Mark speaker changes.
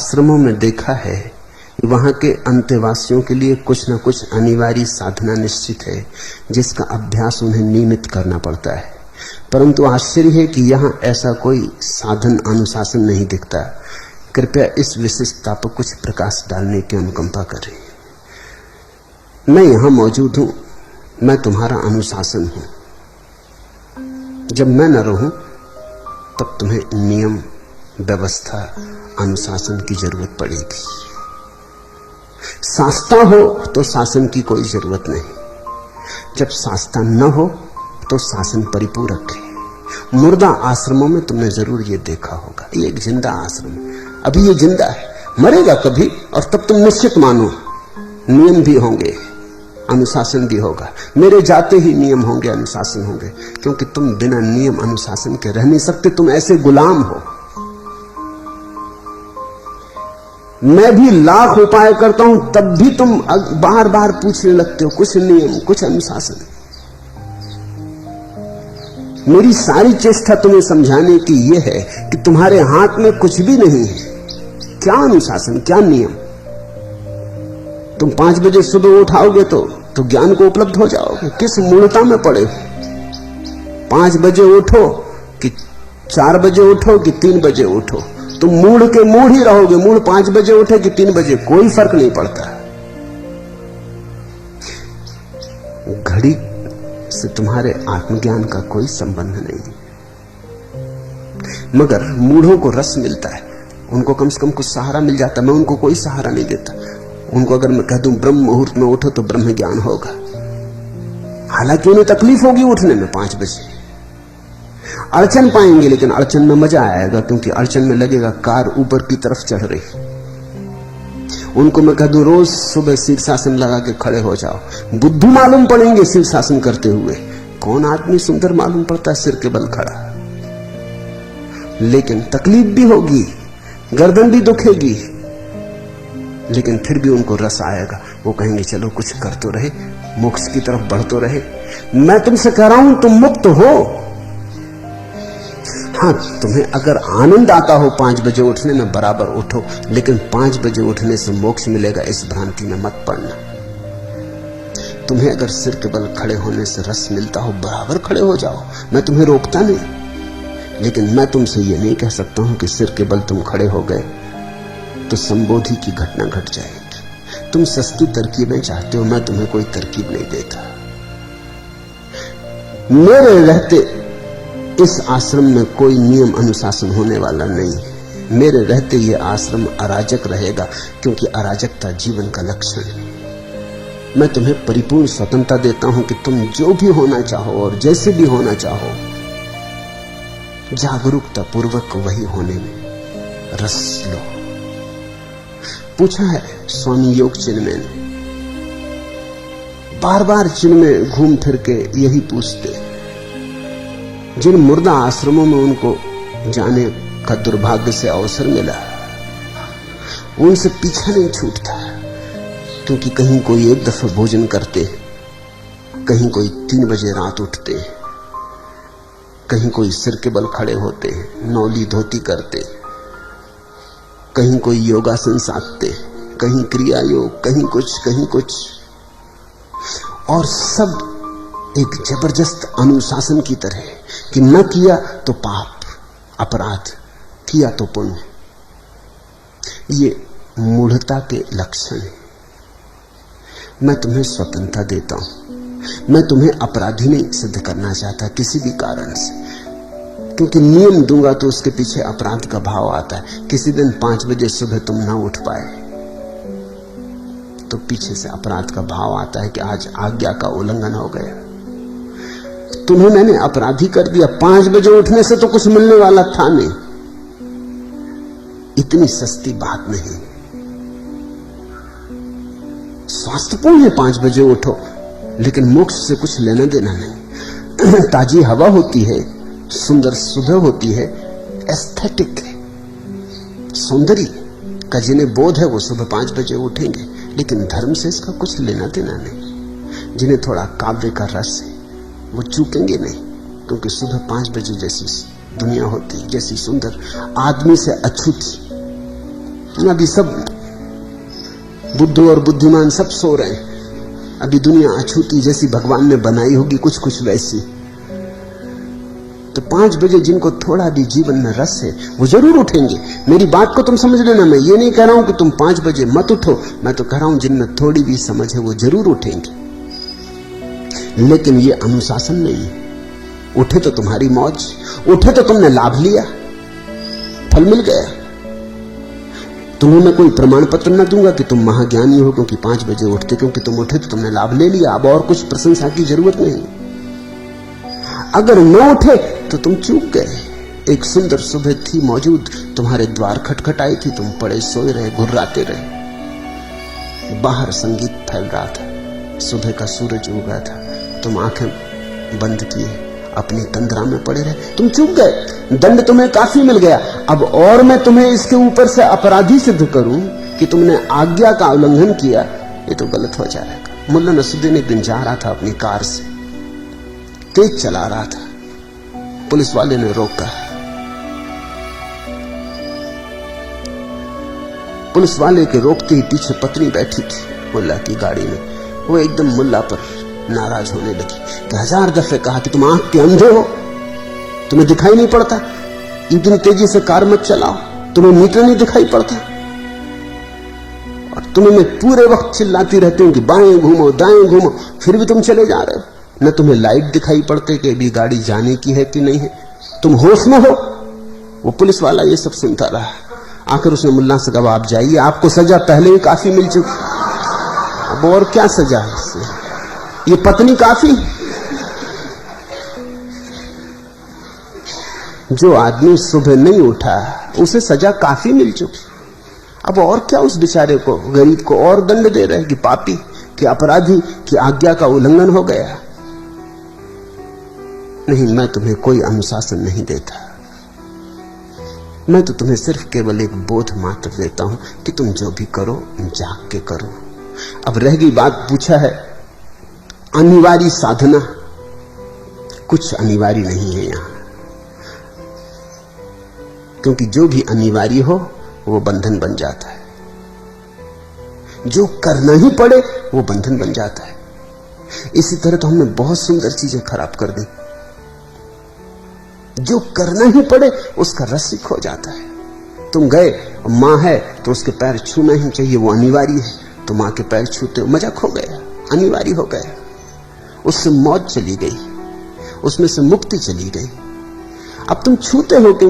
Speaker 1: आश्रमों में देखा है कि वहां के अंतेवासियों के लिए कुछ न कुछ अनिवार्य साधना निश्चित है जिसका अभ्यास उन्हें नियमित करना पड़ता है। परंतु आश्चर्य है कि यहाँ ऐसा कोई साधन अनुशासन नहीं दिखता। कृपया इस विशिष्टता पर कुछ प्रकाश डालने की अनुकंपा करें। मैं यहाँ मौजूद हूँ, मैं तुम्हारा अनुशासन हूँ। जब मैं न रहूं तब तुम्हें नियम, व्यवस्था, अनुशासन की जरूरत पड़ेगी। शास्त्र हो तो शासन की कोई जरूरत नहीं। जब शास्त्र न हो तो शासन परिपूरक है। मुर्दा आश्रमों में तुमने जरूर ये देखा होगा। ये एक जिंदा आश्रम, अभी ये जिंदा है, मरेगा कभी, और तब तुम निश्चित मानो नियम भी होंगे, अनुशासन भी होगा। मेरे जाते ही नियम होंगे, अनुशासन होंगे, क्योंकि तुम बिना नियम अनुशासन के रह नहीं सकते। तुम ऐसे गुलाम हो। मैं भी लाख उपाय करता हूं तब भी तुम बार बार पूछने लगते हो कुछ नियम, कुछ अनुशासन। मेरी सारी चेष्टा तुम्हें समझाने की यह है कि तुम्हारे हाथ में कुछ भी नहीं है। क्या अनुशासन, क्या नियम? तुम 5 बजे सुबह उठाओगे तो ज्ञान को उपलब्ध हो जाओगे। किस मूर्ता में पड़े हो? 5 बजे उठो कि 4 बजे उठो कि 3 बजे उठो, तुम मूढ़ के मूढ़ ही रहोगे। मूढ़ 5 बजे उठे कि 3 बजे, कोई फर्क नहीं पड़ता। घड़ी से तुम्हारे आत्मज्ञान का कोई संबंध नहीं। मगर मूढ़ों को रस मिलता है, उनको कम से कम कुछ सहारा मिल जाता। मैं उनको कोई सहारा नहीं देता। उनको अगर मैं कह दूं ब्रह्म मुहूर्त में उठो तो ब्रह्म ज्ञान होगा, हालांकि उन्हें तकलीफ होगी उठने में। 5 बजे अड़चन पाएंगे, लेकिन अड़चन में मजा आएगा, क्योंकि अड़चन में लगेगा कार ऊपर की तरफ चढ़ रही। उनको मैं कह दूं रोज सुबह शीर्षासन लगा के खड़े हो जाओ, बुद्धू मालूम पड़ेंगे शीर्षासन करते हुए। कौन आदमी सुंदर मालूम पड़ता है सिर के बल खड़ा? लेकिन तकलीफ भी होगी, गर्दन भी दुखेगी, लेकिन फिर भी उनको रस आएगा। वो कहेंगे चलो कुछ कर तो रहे, मोक्ष की तरफ बढ़ तो रहे। मैं तुमसे कह रहा हूं तुम मुक्त हो। हाँ, तुम्हें अगर आनंद आता हो 5 बजे उठने में, बराबर उठो, लेकिन 5 बजे उठने से मोक्ष मिलेगा इस भ्रांति में मत पड़ना। तुम्हें अगर सिर के बल खड़े होने से रस मिलता हो, बराबर खड़े हो जाओ, मैं तुम्हें रोकता नहीं। लेकिन मैं तुमसे ये नहीं कह सकता हूं कि सिर के बल तुम खड़े हो गए तो संबोधि की घटना घट जाएगी। तुम सस्ती तरकीबें चाहते हो, मैं तुम्हें कोई तरकीब नहीं देता। मेरे रहते इस आश्रम में कोई नियम अनुशासन होने वाला नहीं। मेरे रहते ये आश्रम अराजक रहेगा, क्योंकि अराजकता जीवन का लक्षण है। मैं तुम्हें परिपूर्ण स्वतंत्रता देता हूं कि तुम जो भी होना चाहो और जैसे भी होना चाहो, जागरूकता पूर्वक वही होने में रस लो। पूछा है स्वामी योग चिन्मय ने, बार बार चिन्मय घूम फिर के यही पूछते। जिन मुर्दा आश्रमों में उनको जाने का दुर्भाग्य से अवसर मिला, उनसे पीछा नहीं छूटता, क्योंकि कहीं कोई 1 दफा भोजन करते, कहीं कोई 3 बजे रात उठते, कहीं कोई सिर के बल खड़े होते, नौली धोती करते, कहीं कोई योगासन साधते, कहीं क्रिया योग, कहीं कुछ, और सब एक जबरदस्त अनुशासन की तरह कि न किया तो पाप, अपराध, किया तो पुण्य। ये मूढ़ता के लक्षण है। मैं तुम्हें स्वतंत्रता देता हूं। मैं तुम्हें अपराधी नहीं सिद्ध करना चाहता किसी भी कारण से, क्योंकि नियम दूंगा तो उसके पीछे अपराध का भाव आता है। किसी दिन 5 बजे सुबह तुम ना उठ पाए तो पीछे से अपराध का भाव आता है कि आज आज्ञा का उल्लंघन हो गया, तुम्हें मैंने अपराधी कर दिया। 5 बजे उठने से तो कुछ मिलने वाला था नहीं। इतनी सस्ती बात नहीं। स्वास्थ्यपूर्ण है 5 बजे उठो, लेकिन मोक्ष से कुछ लेना देना नहीं। ताजी हवा होती है, सुंदर सुबह होती है, एस्थेटिक है, सौंदर्य का जिन्हें बोध है वो सुबह 5 बजे उठेंगे, लेकिन धर्म से इसका कुछ लेना देना नहीं। जिन्हें थोड़ा काव्य का रस है वो चूकेंगे नहीं, क्योंकि सुबह 5 बजे जैसी दुनिया होती, जैसी सुंदर, आदमी से अछूती, अभी सब बुद्धू और बुद्धिमान सब सो रहे हैं। अभी दुनिया अछूती जैसी भगवान ने बनाई होगी, कुछ कुछ वैसी। तो 5 बजे जिनको थोड़ा भी जीवन में रस है वो जरूर उठेंगे। मेरी बात को तुम समझ लेना, मैं ये नहीं कह रहा हूं कि तुम 5 बजे मत उठो, मैं तो कह रहा हूं जिनमें थोड़ी भी समझ है वो जरूर उठेंगे। लेकिन ये अनुशासन नहीं है। उठे तो तुम्हारी मौज, उठे तो तुमने लाभ लिया, फल मिल गया। तुम्हें मैं कोई प्रमाण पत्र न दूंगा कि तुम महाज्ञानी हो क्योंकि 5 बजे उठते, क्योंकि तुम उठे तो तुमने लाभ ले लिया। अब और कुछ प्रशंसा की जरूरत नहीं। अगर न उठे तो तुम चूक गए। एक सुंदर सुबह थी मौजूद, तुम्हारे द्वार खटखटाई थी, तुम पड़े सोए रहे, घुर्राते रहे। बाहर संगीत फैल रहा था, सुबह का सूरज उगा था, तुम आंखें बंद किए अपनी तंद्रा में पड़े रहे, तुम चूक गए। दंड तुम्हें काफी मिल गया। अब और मैं तुम्हें इसके ऊपर से अपराधी सिद्ध करूं कि तुमने आज्ञा का उल्लंघन किया, ये तो गलत हो जाएगा। मुल्ला नसरुद्दीन एक दिन जा रहा था अपनी कार से, तेज चला रहा था, पुलिस वाले ने रोका। पुलिस वाले के रोकते ही पीछे पत्नी बैठी थी मुल्ला की गाड़ी में। वो एकदम मुल्ला पर नाराज होने लगी कि 1000 दफे कहा कि तुम आंख के अंधे हो, तुम्हें दिखाई नहीं पड़ता, इतनी तेजी से कार मत चलाओ, तुम्हें मीटर नहीं दिखाई पड़ता। और तुम्हें मैं पूरे वक्त चिल्लाती रहती हूं कि बाएं घूमो दाएं घूमो, फिर भी तुम चले जा रहे हो। न तुम्हें लाइट दिखाई पड़ते कि अभी गाड़ी जाने की है कि नहीं है, तुम होश में हो। वो पुलिस वाला ये सब सुनता रहा। आखिर उसने मुल्ला से कहा, आप जाइए, आपको सजा पहले ही काफी मिल चुकी, अब और क्या सजा है इससे, ये पत्नी काफी। जो आदमी सुबह नहीं उठा उसे सजा काफी मिल चुकी, अब और क्या उस बेचारे को, गरीब को और दंड दे रहे कि पापी, कि अपराधी, कि आज्ञा का उल्लंघन हो गया। नहीं, मैं तुम्हें कोई अनुशासन नहीं देता, मैं तो तुम्हें सिर्फ केवल एक बोध मात्र देता हूं कि तुम जो भी करो जाग के करो। अब रह गई बात, पूछा है अनिवार्य साधना, कुछ अनिवार्य नहीं है यहां, क्योंकि जो भी अनिवार्य हो वो बंधन बन जाता है, जो करना ही पड़े वो बंधन बन जाता है। इसी तरह तो हमने बहुत सुंदर चीजें खराब कर दी। जो करना ही पड़े उसका रसिक हो जाता है। तुम गए, मां है तो उसके पैर छूना ही चाहिए, वो अनिवार्य है, तो मां के पैर छूते हो, मजा खो गया, अनिवार्य हो गया। उससे मौत चली गई, उसमें से मुक्ति चली गई। अब तुम छूते हो क्योंकि